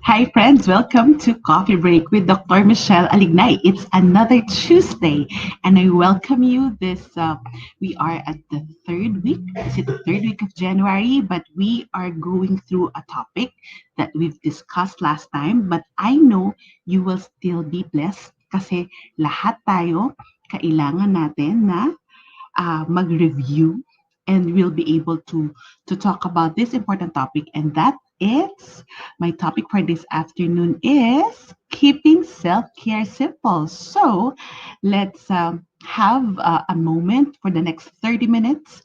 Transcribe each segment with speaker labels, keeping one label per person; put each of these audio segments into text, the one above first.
Speaker 1: Hi, friends. Welcome to Coffee Break with Dr. Michelle Alignay. It's another Tuesday, and I welcome you. We are at the third week. Is it the third week of January? But we are going through a topic that we've discussed last time. But I know you will still be blessed kasi lahat tayo kailangan natin na mag-review and we'll be able to talk about this important topic, and that is my topic for this afternoon is keeping self-care simple. So let's have a moment for the next 30 minutes.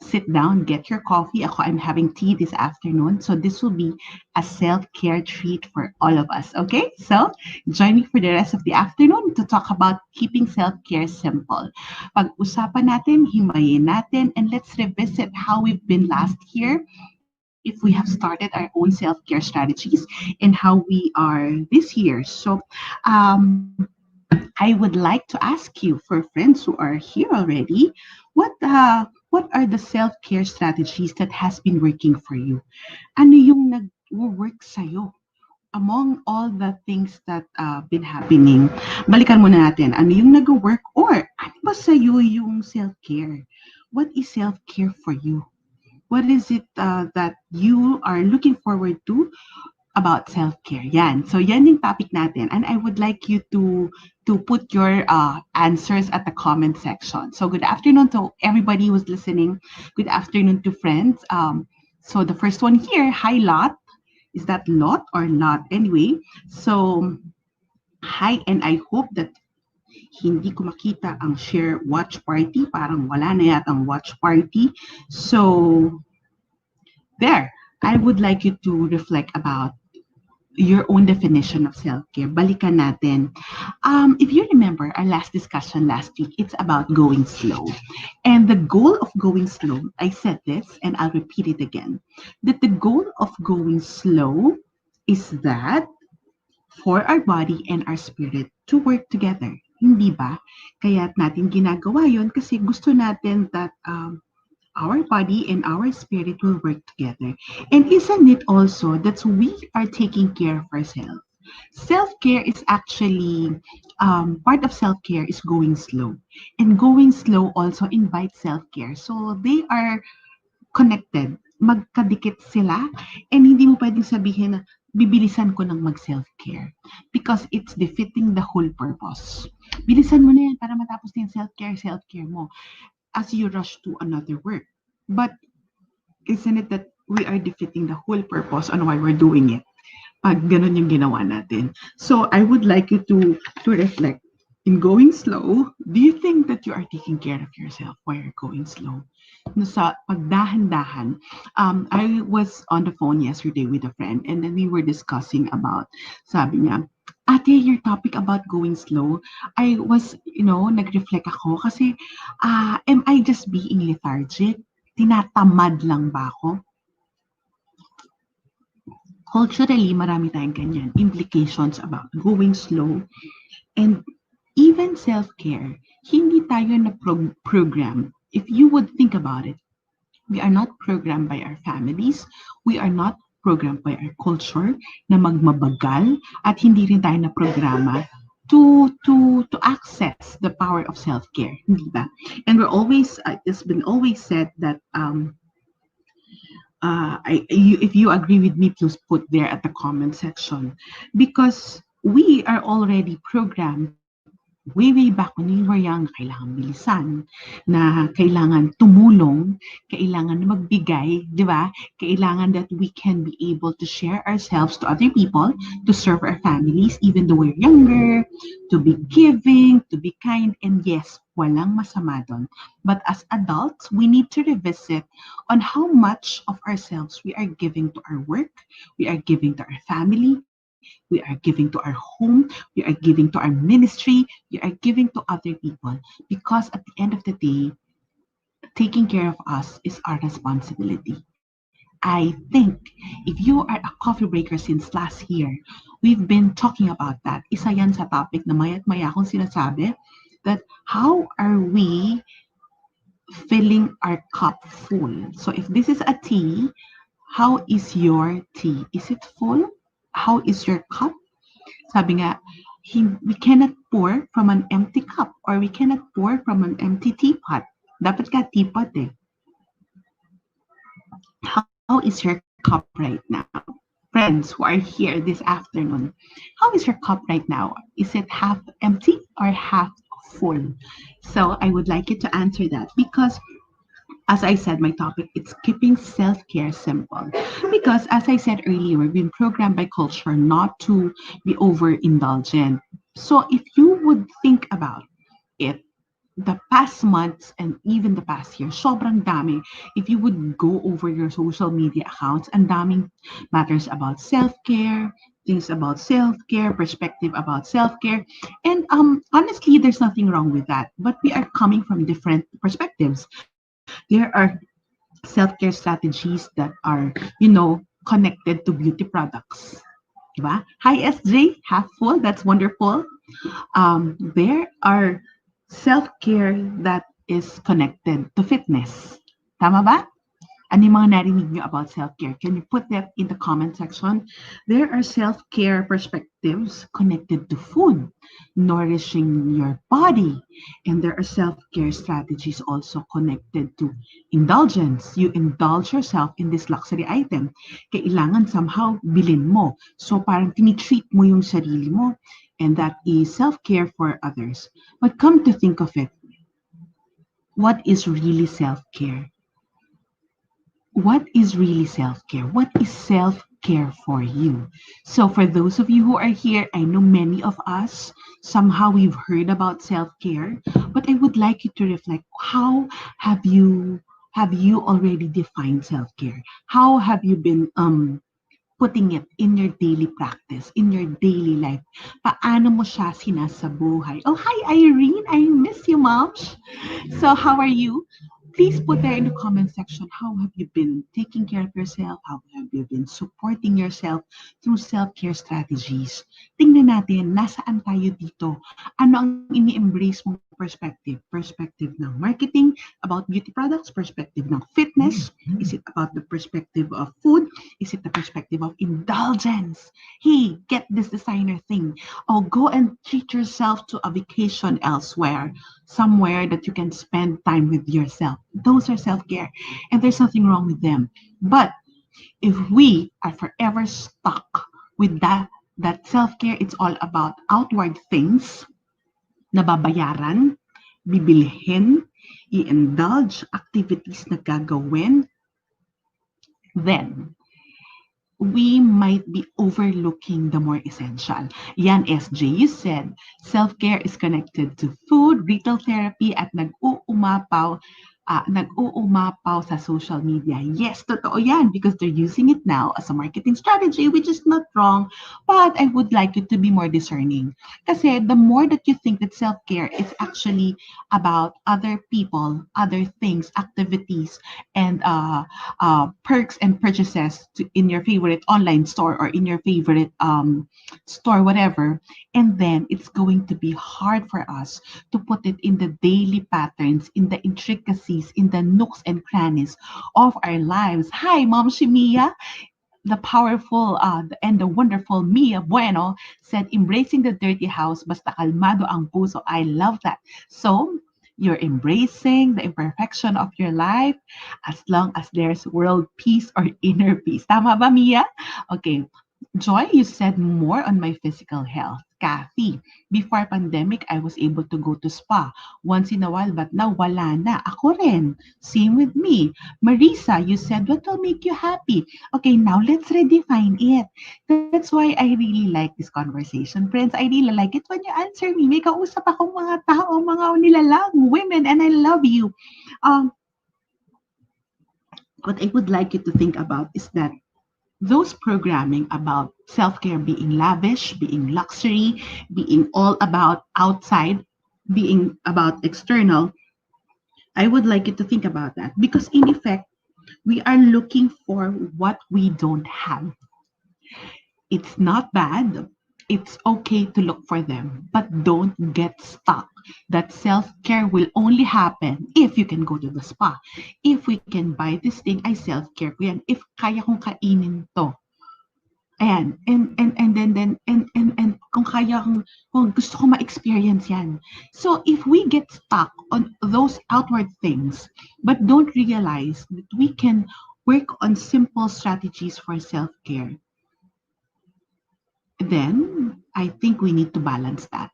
Speaker 1: Sit down, get your coffee. I'm having tea this afternoon, so this will be a self-care treat for all of us. Okay, so join me for the rest of the afternoon to talk about keeping self-care simple. Pag-usapan natin, himayin natin, and let's revisit how we've been last year, if we have started our own self-care strategies, and how we are this year. So, um, I would like to ask you, for friends who are here already, what are the self-care strategies that has been working for you? Ano yung nag-work sa'yo? Among all the things that been happening, balikan muna natin, ano yung nag-work or ano ba sa'yo yung self-care? What is self-care for you? What is it that you are looking forward to about self-care? Yan. So yan yung topic natin. And I would like you to put your answers at the comment section. So good afternoon to everybody who's listening. Good afternoon to friends. So the first one here, hi Lot. Is that Lot or Lot? Anyway, so hi, and I hope that hindi ko makita ang share watch party. Parang wala na yatang watch party. So there, I would like you to reflect about your own definition of self-care. Balikan natin. If you remember our last discussion last week, it's about going slow. And the goal of going slow, I said this and I'll repeat it again, that the goal of going slow is that for our body and our spirit to work together. Hindi ba? Kaya natin ginagawa yon kasi gusto natin that our body and our spirit will work together. And isn't it also that we are taking care of ourselves? Self-care is actually part of self-care is going slow. And going slow also invites self-care. So they are connected. Magkadikit sila and hindi mo pwedeng sabihin na bibilisan ko ng mag-self-care because it's defeating the whole purpose. Bilisan mo na yan para matapos na yung self-care mo as you rush to another work. But isn't it that we are defeating the whole purpose on why we're doing it? Pag ganun yung ginawa natin. So I would like you to reflect. In going slow, do you think that you are taking care of yourself while you're going slow? No, sa pagdahan-dahan, I was on the phone yesterday with a friend and then we were discussing about, sabi niya, Ate, your topic about going slow, I was, nag-reflect ako kasi, am I just being lethargic? Tinatamad lang ba ako? Culturally, marami tayong ganyan, implications about going slow and even self-care. Hindi tayo na program. If you would think about it, we are not programmed by our families. We are not programmed by our culture na magmabagal at hindi rin tayo na programa to access the power of self-care, hindi ba? And it's been always said that if you agree with me, please put there at the comment section. Because we are already programmed way back when we were young, kailangan bilisan, na kailangan tumulong, kailangan na magbigay, di ba? Kailangan that we can be able to share ourselves to other people, to serve our families, even though we're younger, to be giving, to be kind, and yes, walang masama doon. But as adults, we need to revisit on how much of ourselves we are giving to our work, we are giving to our family, we are giving to our home, we are giving to our ministry, we are giving to other people. Because at the end of the day, taking care of us is our responsibility. I think if you are a coffee breaker since last year, we've been talking about that. Isa yan sa topic na maya't maya akong sinasabi that how are we filling our cup full? So if this is a tea, how is your tea? Is it full? How is your cup? Sabi nga, we cannot pour from an empty cup or we cannot pour from an empty teapot. Dapat ka teapot eh. How is your cup right now? Friends who are here this afternoon, how is your cup right now? Is it half empty or half full? So I would like you to answer that because as I said, my topic it's keeping self-care simple. Because as I said earlier, we've been programmed by culture not to be overindulgent. So if you would think about it, the past months and even the past year, sobrang dami. If you would go over your social media accounts, and daming matters about self-care, things about self-care, perspective about self-care. And honestly, there's nothing wrong with that. But we are coming from different perspectives. There are self-care strategies that are, connected to beauty products. Diba? Hi, SJ. Half full. That's wonderful. There are self-care that is connected to fitness. Tama ba? Ano yung mga narinig nyo about self-care? Can you put that in the comment section? There are self-care perspectives connected to food, nourishing your body. And there are self-care strategies also connected to indulgence. You indulge yourself in this luxury item. Kailangan somehow bilin mo. So parang tinitreat mo yung sarili mo. And that is self-care for others. But come to think of it, what is really self-care? What is really self-care? What is self-care for you? So for those of you who are here, I know many of us, somehow we've heard about self-care, but I would like you to reflect, how have you already defined self-care? How have you been putting it in your daily practice, in your daily life? Paano mo siya sinasabuhay? Oh, hi Irene! I miss you, moms! So how are you? Please put there in the comment section, how have you been taking care of yourself? How have you been supporting yourself through self-care strategies? Tingnan natin, nasaan tayo dito? Ano ang ini-embrace mong perspective? Perspective ng marketing, about beauty products, perspective ng fitness. Is it about the perspective of food? Is it the perspective of indulgence? Hey, get this designer thing. Oh, go and treat yourself to a vacation elsewhere, somewhere that you can spend time with yourself. Those are self-care, and there's nothing wrong with them. But if we are forever stuck with that self-care, it's all about outward things, nababayaran, bibilhin, i-indulge, activities na gagawin, then we might be overlooking the more essential. Yan, SJ, you said self-care is connected to food, retail therapy, at nag-uumapaw sa social media. Yes, totoo yan, because they're using it now as a marketing strategy, which is not wrong, but I would like you to be more discerning. Kasi the more that you think that self-care is actually about other people, other things, activities, and perks and purchases in your favorite online store or in your favorite store, whatever, and then it's going to be hard for us to put it in the daily patterns, in the intricacies, in the nooks and crannies of our lives. Hi, Mom Shimia. The powerful and the wonderful Mia Bueno said, embracing the dirty house, basta kalmado ang puso. I love that. So, you're embracing the imperfection of your life as long as there's world peace or inner peace. Tama ba, Mia? Okay. Joy, you said more on my physical health. Kathy, before pandemic, I was able to go to spa once in a while, but now wala na. Ako rin. Same with me. Marisa, you said what will make you happy? Okay, now let's redefine it. That's why I really like this conversation. Friends, I really like it when you answer me. May kausap akong mga tao, mga nilalang, women, and I love you. What I would like you to think about is that those programming about self-care being lavish, being luxury, being all about outside, being about external, I would like you to think about that because in effect, we are looking for what we don't have. It's not bad. It's okay to look for them, but don't get stuck. That self-care will only happen if you can go to the spa. If we can buy this thing, I self-care ko yan. If kaya kong kainin to, Ayan, and kung kaya kung gusto ko ma-experience yan. So if we get stuck on those outward things, but don't realize that we can work on simple strategies for self-care, then I think we need to balance that.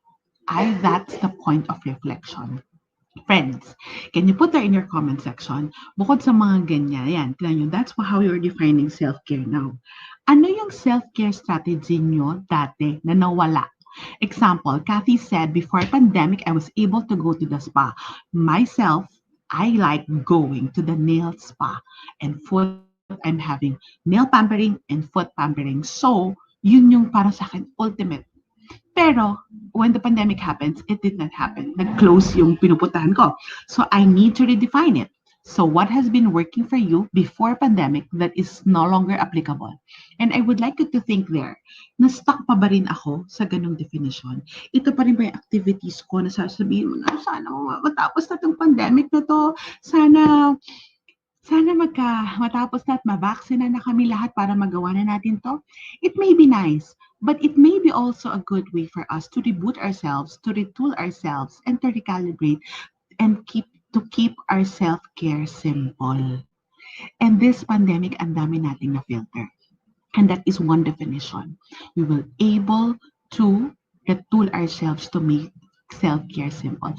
Speaker 1: That's the point of reflection. Friends, can you put that in your comment section? Bukod sa mga ganyan, yan, tignan nyo, that's how you're defining self-care now. Ano yung self-care strategy nyo dati na nawala? Example, Kathy said, before pandemic, I was able to go to the spa. Myself, I like going to the nail spa and foot. I'm having nail pampering and foot pampering. So, yun yung para sa akin ultimate. Pero, when the pandemic happens, it did not happen. Nag-close yung pinupuntahan ko. So, I need to redefine it. So, what has been working for you before pandemic that is no longer applicable? And I would like you to think there, na-stuck pa ba rin ako sa ganong definition? Ito pa rin ba yung activities ko na sasabihin mo na, sana matapos na itong pandemic na to, sana sana matapos na at ma-vaccine na kami lahat para magawa na natin 'to. It may be nice, but it may be also a good way for us to reboot ourselves, to retool ourselves, and to recalibrate and keep our self-care simple. And this pandemic, ang dami nating na-filter. And that is one definition. We will able to retool ourselves to make self-care simple.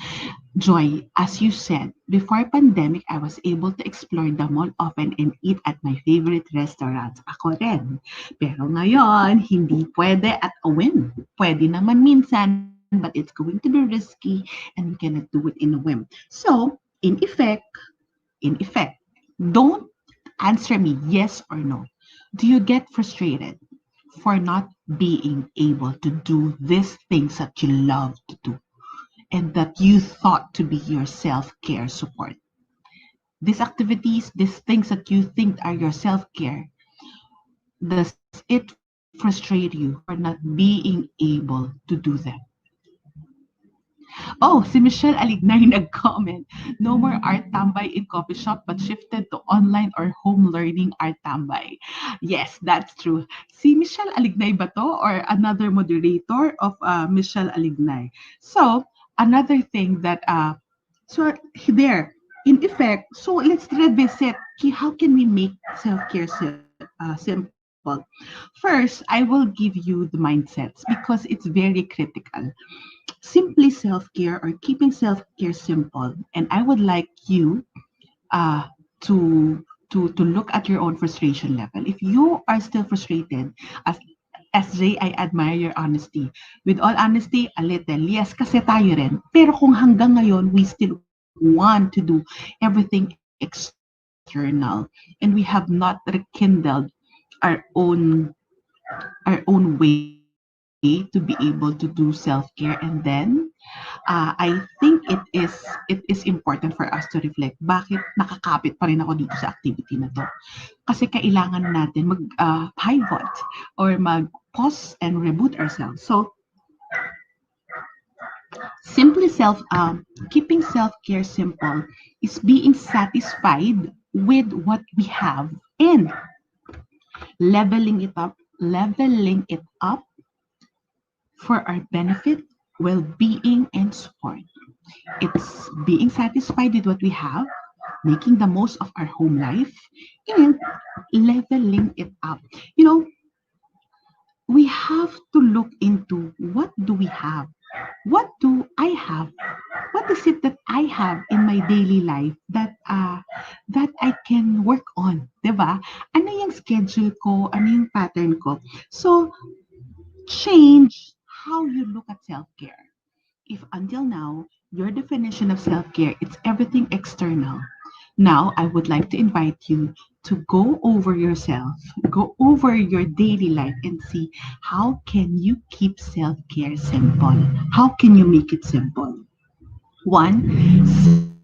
Speaker 1: Joy, as you said, before pandemic, I was able to explore the mall often and eat at my favorite restaurants. Ako rin. Pero ngayon, hindi pwede at a whim. Pwede naman minsan, but it's going to be risky and we cannot do it in a whim. So, in effect, don't answer me yes or no. Do you get frustrated for not being able to do these things that you love to do and that you thought to be your self-care support? These activities, these things that you think are your self-care, does it frustrate you for not being able to do them? Oh, si Michelle Alignay nag-comment, no more art tambay in coffee shop but shifted to online or home learning art tambay. Yes, that's true. Si Michelle Alignay ba to or another moderator of Michelle Alignay? So, another thing that, so there, in effect, so let's revisit how can we make self-care simple. First, I will give you the mindsets because it's very critical. Simply self-care or keeping self-care simple. And I would like you uh, to to look at your own frustration level. If you are still frustrated, as SJ, I admire your honesty. With all honesty, a little. Yes, kasi tayo rin. Pero kung hanggang ngayon, we still want to do everything external and we have not rekindled our own way to be able to do self-care, and then I think it is important for us to reflect bakit nakakapit pa rin ako dito sa activity na to. Kasi kailangan natin mag-pivot or mag-pause and reboot ourselves. So, keeping self-care simple is being satisfied with what we have and leveling it up for our benefit, well-being, and support. It's being satisfied with what we have, making the most of our home life, and leveling it up. You know, we have to look into what do we have? What do I have? What is it that I have in my daily life that I can work on, 'di ba? Ano yung schedule ko? Ano yung pattern ko? So, change how you look at self-care. If until now, your definition of self-care is everything external, now I would like to invite you to go over yourself, go over your daily life and see how can you keep self-care simple? How can you make it simple? One,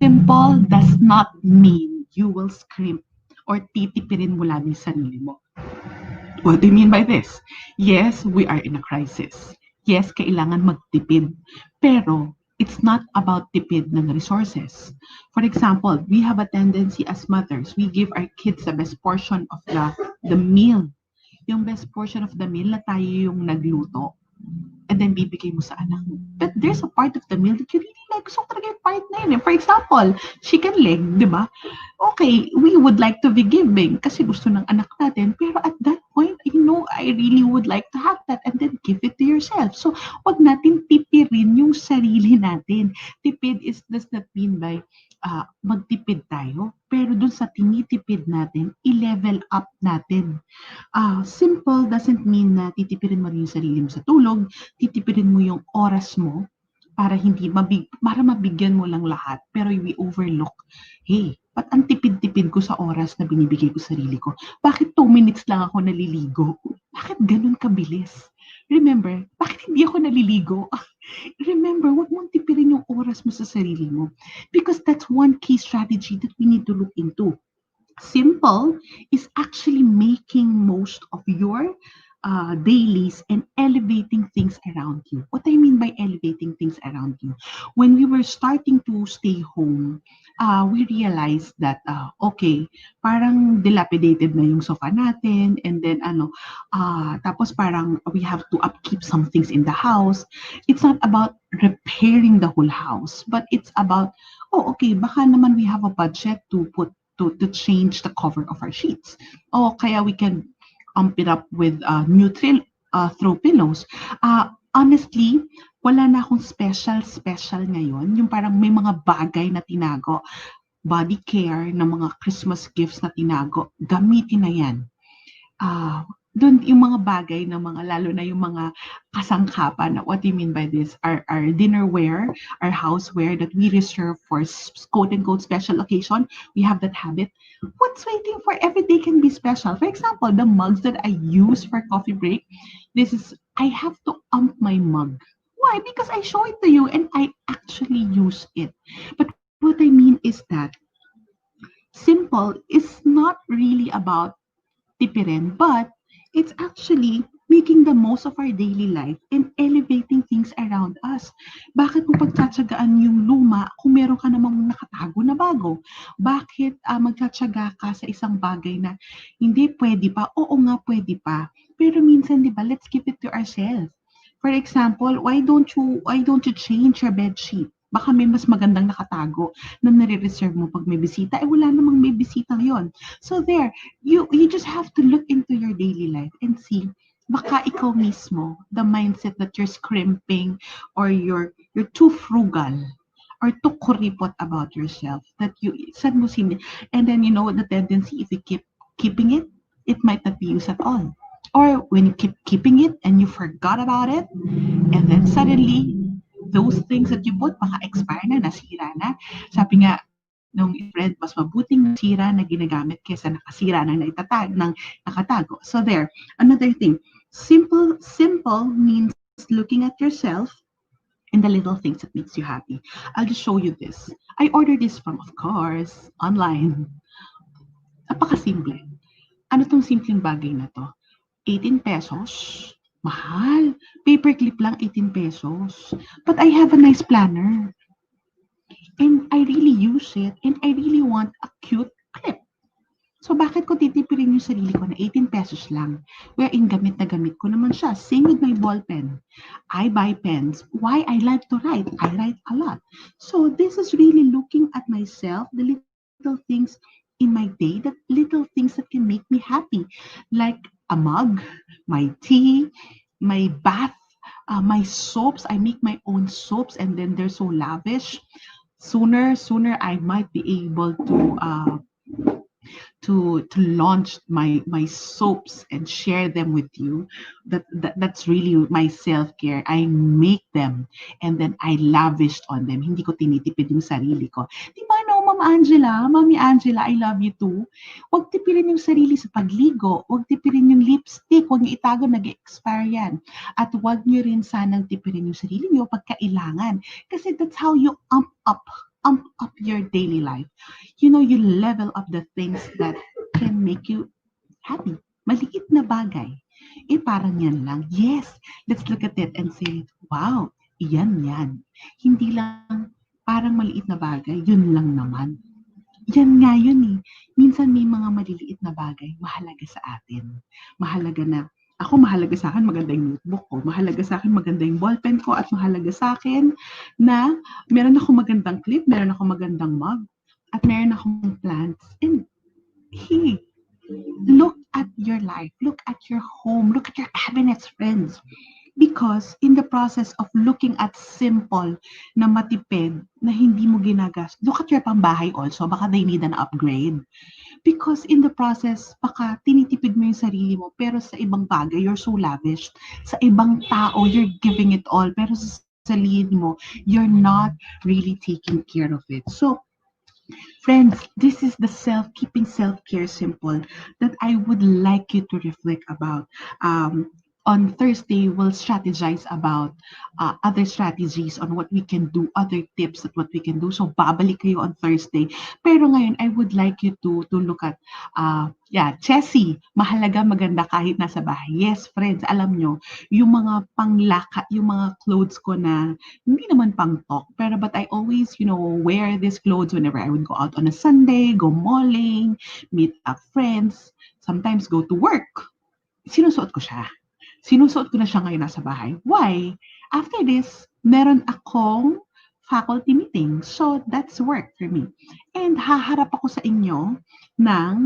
Speaker 1: simple does not mean you will scrimp or titipirin mo lang yung sarili mo. What do you mean by this? Yes, we are in a crisis. Yes, kailangan magtipid. Pero it's not about tipid ng resources. For example, we have a tendency as mothers, we give our kids the best portion of the meal. yung best portion of the meal na tayo yung nagluto and then bibigay mo sa anak mo. But there's a part of the meal that you really like. Gusto ko talaga yung part na yun. For example, chicken leg, di ba? Okay, we would like to be giving kasi gusto ng anak natin. Pero at that point, I really would like to have that and then give it to yourself. So, wag natin tipirin yung sarili natin. Tipid does not mean by magtipid tayo. Pero dun sa tinitipid natin, i-level up natin. Simple doesn't mean na titipirin mo rin yung sarili mo sa tulog, titipirin mo yung oras mo para para mabigyan mo lang lahat pero we overlook, hey, ba't ang tipid-tipid ko sa oras na binibigay ko sa sarili ko? Bakit 2 minutes lang ako naliligo? Bakit ganun kabilis? Remember, bakit hindi ako naliligo? Remember, wag mong tipirin yung oras mo sa sarili mo because that's one key strategy that we need to look into. Simple is actually making most of your dailies and elevating things around you. What I mean by elevating things around you, when we were starting to stay home, we realized that, okay, parang dilapidated na yung sofa natin, and then tapos parang we have to upkeep some things in the house. It's not about repairing the whole house, but it's about, oh, okay, baka naman we have a budget to change the cover of our sheets. O kaya we can ump it up with new throw pillows. Honestly, wala na akong special ngayon. Yung parang may mga bagay na tinago, body care na mga Christmas gifts na tinago, gamitin na yan. Doon yung mga bagay na lalo na yung mga kasangkapan. What do you mean by this? Our dinnerware, our houseware that we reserve for quote-unquote special occasion, we have that habit. What's waiting for every day can be special. For example, the mugs that I use for coffee break, I have to ump my mug. Why? Because I show it to you and I actually use it. But what I mean is that simple is not really about tipirin, but it's actually making the most of our daily life and elevating things around us. Bakit mo pagtsatsagaan yung luma kung meron ka namang nakatago na bago? Bakit magtsatsaga ka sa isang bagay na hindi pwede pa? Oo nga, pwede pa. Pero minsan, di ba, let's give it to ourselves. For example, why don't you change your bed sheet? Baka may mas magandang nakatago na nare-reserve mo pag may bisita. Wala namang may bisita ngayon. So there, you just have to look into your daily life and see, baka ikaw mismo, the mindset that you're scrimping or you're too frugal or too kuripot about yourself that you saan mo and then the tendency if you keep keeping it, it might not be used at all. Or when you keep keeping it and you forgot about it, and then suddenly those things that you bought baka expire na, nasira na. Sabi nga nung friend, mas mabuting nasira na ginagamit kaysa nakasira ng nakatago. So there, another thing, simple means looking at yourself and the little things that makes you happy. I'll just show you this. I ordered this from, of course, online. Napakasimple. Ano tong simpleng bagay na to? 18 pesos? Mahal. Paperclip lang 18 pesos. But I have a nice planner. And I really use it and I really want a cute clip. So bakit ko titipirin yung sarili ko na 18 pesos lang? Wherein gamit na gamit ko naman siya. Same with my ball pen. I buy pens. Why? I like to write. I write a lot. So this is really looking at myself, the little things in my day, the little things that can make me happy. Like a mug, my tea, my bath, my soaps. I make my own soaps and then they're so lavish. Sooner I might be able to launch my soaps and share them with you. That's really my self-care. I make them and then I lavished on them. Hindi ko tinitipid yung sarili ko. Di ba no, Mami Angela, I love you too. Huwag tipirin yung sarili sa pagligo. Huwag tipirin yung lipstick. Huwag niyo itago, nag-expire yan. At huwag niyo rin sanang tipirin yung sarili niyo pag kailangan. Kasi that's how you amp up your daily life. You level up the things that can make you happy. Maliit na bagay. Parang yan lang. Yes, let's look at it and say, wow, yan. Hindi lang parang maliit na bagay, yun lang naman. Yan nga yun eh. Minsan may mga maliliit na na bagay mahalaga sa atin. Mahalaga na mahalaga sa akin maganda yung notebook ko, mahalaga sa akin maganda yung ballpen ko, at mahalaga sa akin na meron akong magandang clip, meron akong magandang mug, at meron akong plants. And hey, look at your life, look at your home, look at your cabinets, friends. Because in the process of looking at simple na matipid na hindi mo ginagas, look at your pambahay also, baka they need an upgrade. Because in the process, baka tinitipid mo yung sarili mo, pero sa ibang bagay, you're so lavish. Sa ibang tao, you're giving it all, pero sa sarili mo, you're not really taking care of it. So, friends, this is the keeping self-care simple that I would like you to reflect about. On Thursday, we'll strategize about other strategies on what we can do, other tips at what we can do. So, babalik kayo on Thursday. Pero ngayon, I would like you to look at, Chessy, mahalaga maganda kahit nasa bahay. Yes, friends, alam nyo, yung mga panglaka, yung mga clothes ko na hindi naman pang talk, pero but I always, wear these clothes whenever I would go out on a Sunday, go malling, meet up friends, sometimes go to work. Sinusuot ko siya. Sinusuot ko na siya ngayon nasa bahay. Why? After this, meron akong faculty meeting. So, that's work for me. And haharap ako sa inyo na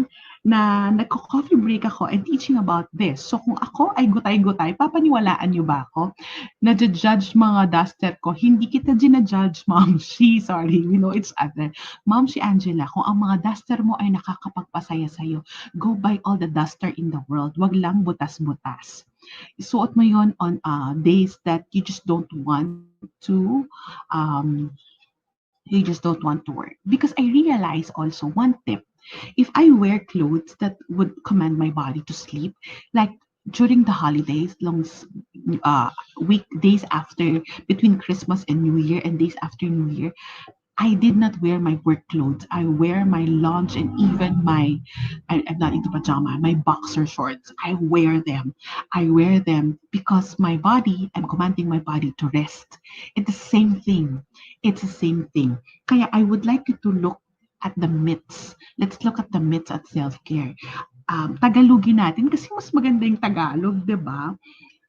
Speaker 1: nagko-coffee break ako and teaching about this. So, kung ako ay gutay-gutay, papaniwalaan niyo ba ako? Nadja-judge mga duster ko. Hindi kita ginajudge, Ma'am She. Sorry, it's other. Ma'am She Angela, kung ang mga duster mo ay nakakapagpasaya sa'yo, go buy all the duster in the world. Wag lang butas-butas. Isuot mo yon on days that you just don't want to work. Because I realize also one tip, if I wear clothes that would command my body to sleep, like during the holidays, weekdays after, between Christmas and New Year and days after New Year, I did not wear my work clothes. I wear my lounge and even I'm not into pajama, my boxer shorts. I wear them. I wear them because I'm commanding my body to rest. It's the same thing. It's the same thing. Kaya I would like you to look at the myths. Let's look at the myths at self-care. Tagalogin natin kasi mas maganda yung Tagalog, di ba?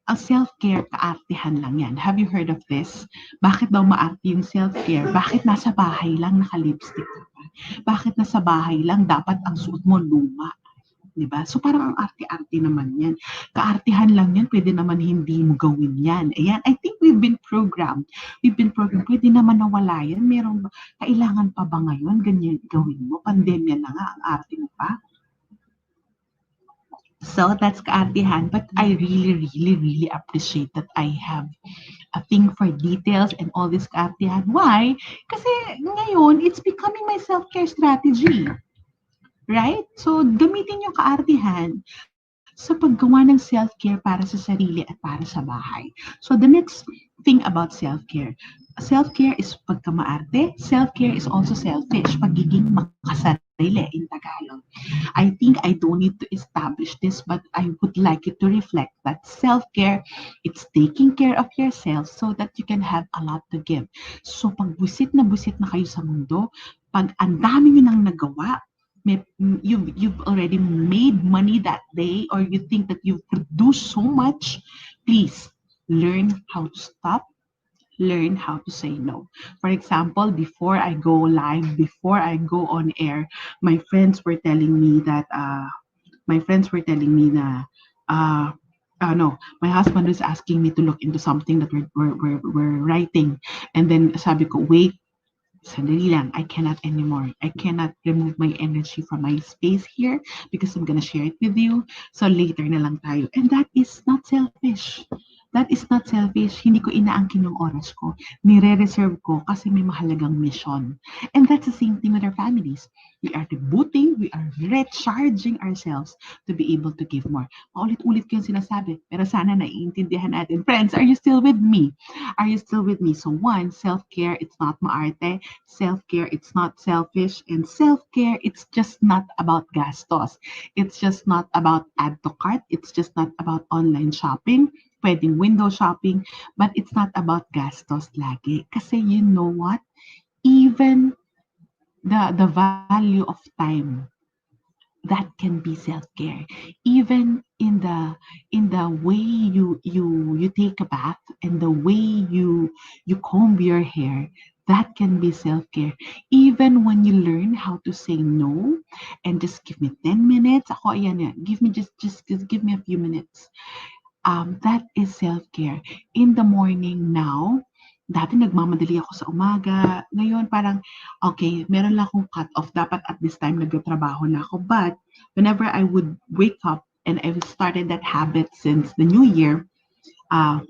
Speaker 1: Ang self-care, kaartehan lang yan. Have you heard of this? Bakit daw maarte yung self-care? Bakit nasa bahay lang naka-lipstick ka pa? Bakit nasa bahay lang dapat ang suot mo luma? Diba? So parang ang arte-arte naman yan. Kaartehan lang yan, pwede naman hindi mo gawin yan. Ayan, I think we've been programmed. Pwede naman nawala yan. Kailangan pa ba ngayon ganyan gawin mo? Pandemya na nga, ang arte mo pa. So that's kaartehan, but I really, really, really appreciate that I have a thing for details and all this kaartehan. Why? Kasi ngayon, it's becoming my self-care strategy. Right? So, gamitin yung kaartehan sa paggawa ng self-care para sa sarili at para sa bahay. So, the next thing about self-care is pagkamaarte. Self-care is also selfish, pagiging makasarili in Tagalog. I think I don't need to establish this, but I would like you to reflect that self-care, it's taking care of yourself so that you can have a lot to give. So, pag busit na kayo sa mundo, pag ang dami nyo nang nagawa, you've already made money that day, or you think that you've produced so much, please learn how to stop, learn how to say no. For example, before I go live, before I go on air, my friends were telling me that no, my husband was asking me to look into something that we're writing, and then sabi ko, wait, sandali lang, I cannot anymore. I cannot remove my energy from my space here because I'm gonna share it with you. So later na lang tayo. And that is not selfish. That is not selfish. Hindi ko inaangkin yung oras ko. Nire-reserve ko kasi may mahalagang mission. And that's the same thing with our families. We are rebooting, we are recharging ourselves to be able to give more. Paulit-ulit ko yung sinasabi, pero sana naiintindihan natin. Friends, are you still with me? Are you still with me? So one, self-care, it's not maarte. Self-care, it's not selfish. And self-care, it's just not about gastos. It's just not about add to cart. It's just not about online shopping. Pwedeng window shopping, but it's not about gastos lagi. Kasi you know what? Even the value of time, that can be self-care. Even in the way you take a bath and the way you comb your hair, that can be self-care. Even when you learn how to say no and just give me 10 minutes, ako ayan yan, give me just give me a few minutes. That is self-care. In the morning now, dati nagmamadali ako sa umaga. Ngayon parang, okay, meron lang akong cut-off. Dapat at this time nagtatrabaho na ako. But whenever I would wake up, and I've started that habit since the new year, uh,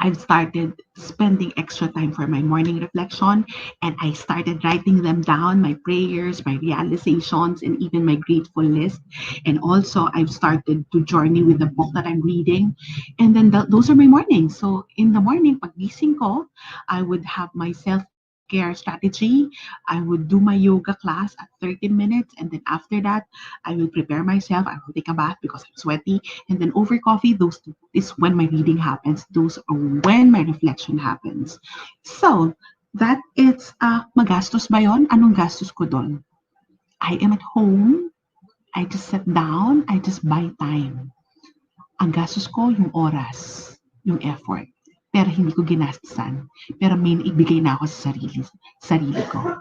Speaker 1: I've started spending extra time for my morning reflection, and I started writing them down, my prayers, my realizations, and even my grateful list. And also, I've started to journey with the book that I'm reading. And then those are my mornings. So in the morning, pag gising ko, I would have my self-care strategy. I would do my yoga class at 13 minutes. And then after that, I will prepare myself. I will take a bath because I'm sweaty. And then over coffee, those is when my reading happens. Those are when my reflection happens. So, that is, magastos ba yon? Anong gastos ko doon? I am at home. I just sit down. I just buy time. Ang gastos ko yung oras, yung effort. Pero hindi ko ginastasan. Pero may naibigay na ako sa sarili ko.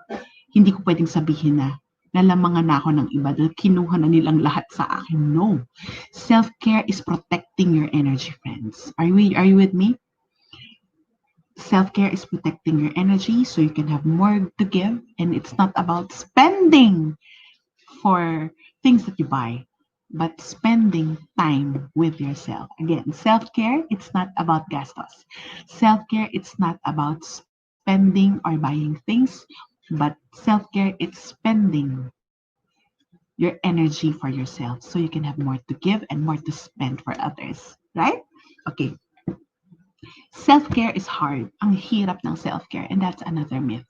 Speaker 1: Hindi ko pwedeng sabihin na nalamangan na ako ng iba dahil kinuha na nilang lahat sa akin. No. Self-care is protecting your energy, friends. Are you with me? Self-care is protecting your energy so you can have more to give, and it's not about spending for things that you buy, but spending time with yourself. Again, self-care, it's not about gastos. Self-care, it's not about spending or buying things, but self-care, it's spending your energy for yourself so you can have more to give and more to spend for others. Right? Okay. Self-care is hard. Ang hirap ng self-care, and that's another myth.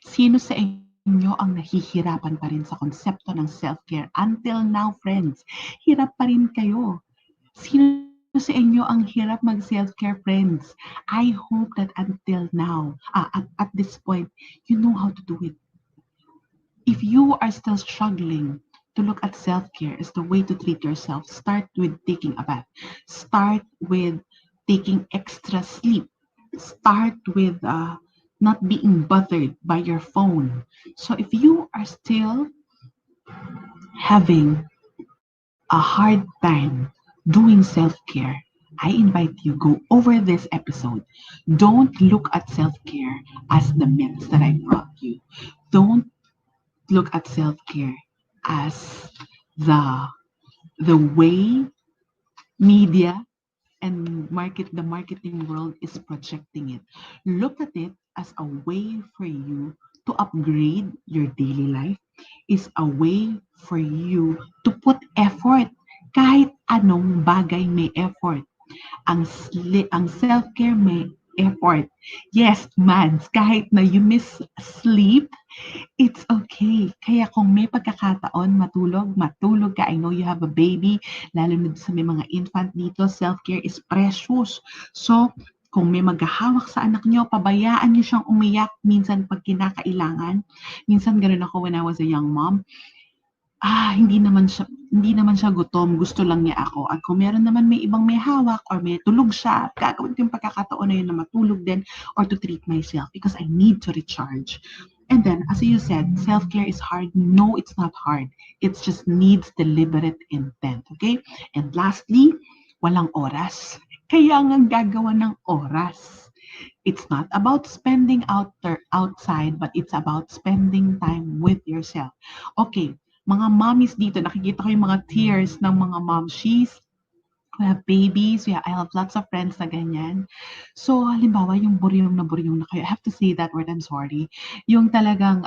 Speaker 1: Sino sa inyo ang nahihirapan pa rin sa konsepto ng self-care until now, friends? Hirap pa rin kayo. Sino sa inyo ang hirap mag-self-care, friends? I hope that until now, at this point, you know how to do it. If you are still struggling to look at self-care as the way to treat yourself, start with taking a bath. Start with taking extra sleep. Start with not being bothered by your phone. So if you are still having a hard time doing self-care, I invite you go over this episode. Don't look at self-care as the myths that I brought you. Don't look at self-care as the the way media and the marketing world is projecting it. Look at it as a way for you to upgrade your daily life, is a way for you to put effort. Kahit anong bagay may effort. Ang self-care may effort. Yes, Mads, kahit na you miss sleep, it's okay. Kaya kung may pagkakataon matulog ka. I know you have a baby, lalo na sa may mga infant dito, self-care is precious. So, kung may maghahawak sa anak nyo, pabayaan nyo siyang umiyak minsan pag kinakailangan. Minsan ganun ako when I was a young mom. Hindi naman siya gutom, gusto lang niya ako. At kung meron naman may ibang may hawak or may tulog siya, gagawin ko yung pagkakataon na yun na matulog din or to treat myself because I need to recharge. And then, as you said, self-care is hard. No, it's not hard. It just needs deliberate intent. Okay? And lastly, walang oras. Kaya nga gagawa ng oras. It's not about spending outside, but it's about spending time with yourself. Okay, mga mommies dito, nakikita ko yung mga tears ng mga momshies. We have babies, I have lots of friends na ganyan. So, halimbawa, yung buryong na kayo, I have to say that word, I'm sorry. Yung talagang,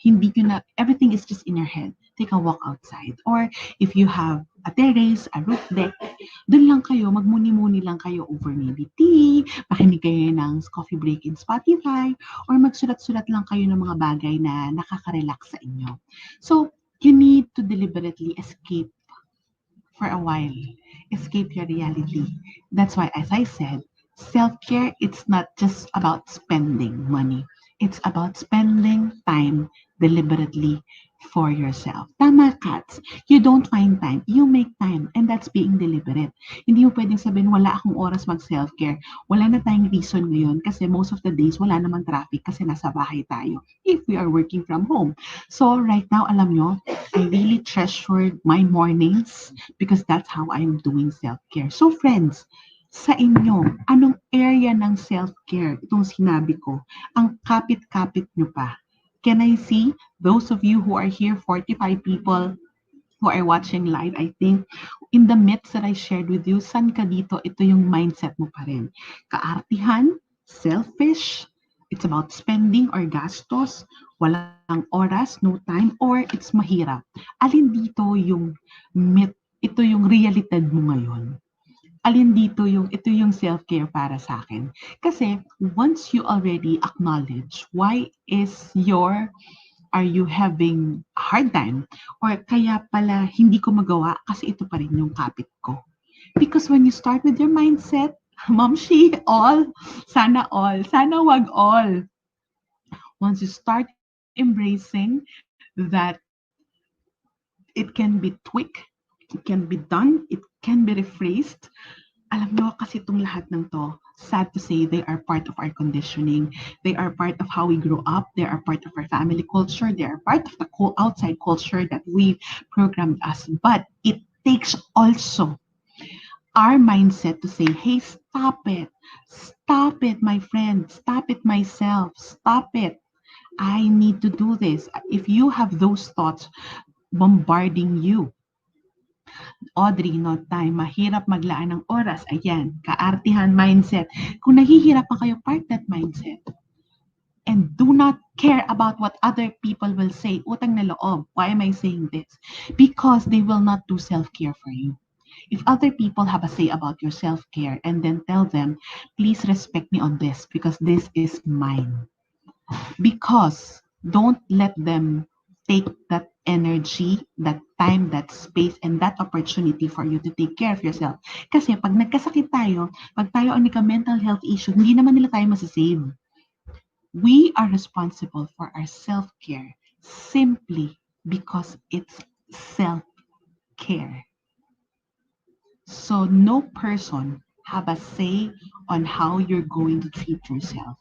Speaker 1: hindi ko na, everything is just in your head. Take a walk outside. Or, if you have a terrace, a roof deck, dun lang kayo, magmuni-muni lang kayo over maybe tea, makinig kayo ng coffee break in Spotify, or magsulat-sulat lang kayo ng mga bagay na nakaka-relax sa inyo. So, you need to deliberately escape for a while. Escape your reality. That's why, as I said, self-care, it's not just about spending money. It's about spending time deliberately for yourself. Tama, Kats. You don't find time. You make time. And that's being deliberate. Hindi mo pwedeng sabihin, wala akong oras mag-self-care. Wala na tayong reason ngayon kasi most of the days, wala naman traffic kasi nasa bahay tayo if we are working from home. So right now, alam nyo, I really treasured my mornings because that's how I'm doing self-care. So friends, sa inyo, anong area ng self-care itong sinabi ko? Ang kapit-kapit nyo pa. Can I see those of you who are here, 45 people who are watching live, I think, in the myths that I shared with you, san ka dito, ito yung mindset mo pa rin. Kaartihan, selfish, it's about spending or gastos, walang oras, no time, or it's mahirap. Alin dito yung myth, ito yung realidad mo ngayon? Alin dito yung, ito yung self-care para sa akin? Kasi once you already acknowledge why is your are you having a hard time? Or kaya pala hindi ko magawa kasi ito pa rin yung kapit ko. Because when you start with your mindset, Mamshi, sana wag all. Once you start embracing that it can be tweaked, it can be done, it can be rephrased, alam nyo, kasi itong lahat ng to, sad to say, they are part of our conditioning. They are part of how we grow up. They are part of our family culture. They are part of the outside culture that we've programmed us. But it takes also our mindset to say, hey, stop it. Stop it, my friend. Stop it, myself. Stop it. I need to do this. If you have those thoughts bombarding you, Audrey, no time, mahirap maglaan ng oras. Ayan, kaartihan mindset. Kung nahihirapan kayo, park that mindset. And do not care about what other people will say. Utang na loob. Why am I saying this? Because they will not do self-care for you. If other people have a say about your self-care and then tell them, please respect me on this because this is mine. Because don't let them take that energy, that time, that space, and that opportunity for you to take care of yourself. Kasi pag nagkasakit tayo, pag tayo ang nagka-mental health issue, hindi naman nila tayo masasave. We are responsible for our self-care simply because it's self-care. So no person have a say on how you're going to treat yourself.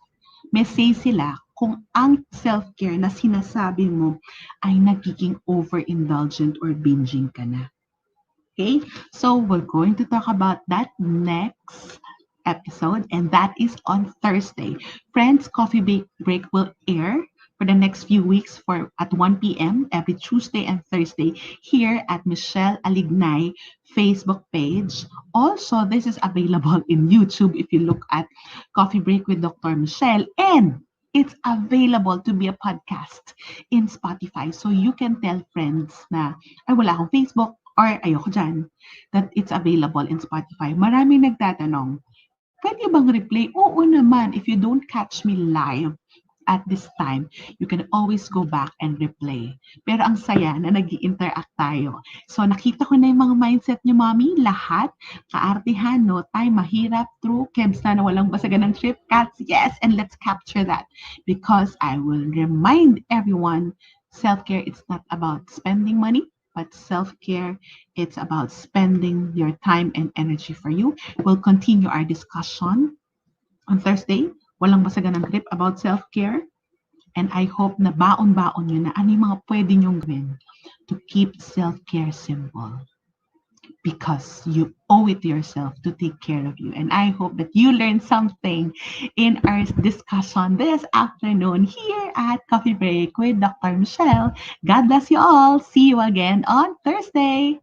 Speaker 1: May say sila kung ang self-care na sinasabi mo ay nagiging overindulgent or binging ka na. Okay? So we're going to talk about that next episode, and that is on Thursday. Friends, Coffee Break will air for the next few weeks for at 1 p.m. every Tuesday and Thursday here at Michele Alignay Facebook page. Also, this is available in YouTube if you look at Coffee Break with Dr. Michele, and it's available to be a podcast in Spotify. So you can tell friends na, ay wala akong Facebook or ayoko dyan, that it's available in Spotify. Maraming nagtatanong, pwede bang replay? Oo naman, if you don't catch me live at this time, you can always go back and replay. Pero ang saya na nag-i-interact tayo. So nakita ko na yung mga mindset niyo, Mommy, lahat. Kaartihan, no time, mahirap, true, kebs na walang basagan ng trip, cats, yes, and let's capture that. Because I will remind everyone, self-care, it's not about spending money, but self-care, it's about spending your time and energy for you. We'll continue our discussion on Thursday. Walang basagan ng trip about self-care. And I hope na baon-baon nyo na ano yung mga pwede nyong gawin to keep self-care simple. Because you owe it to yourself to take care of you. And I hope that you learned something in our discussion this afternoon here at Coffee Break with Dr. Michele. God bless you all. See you again on Thursday.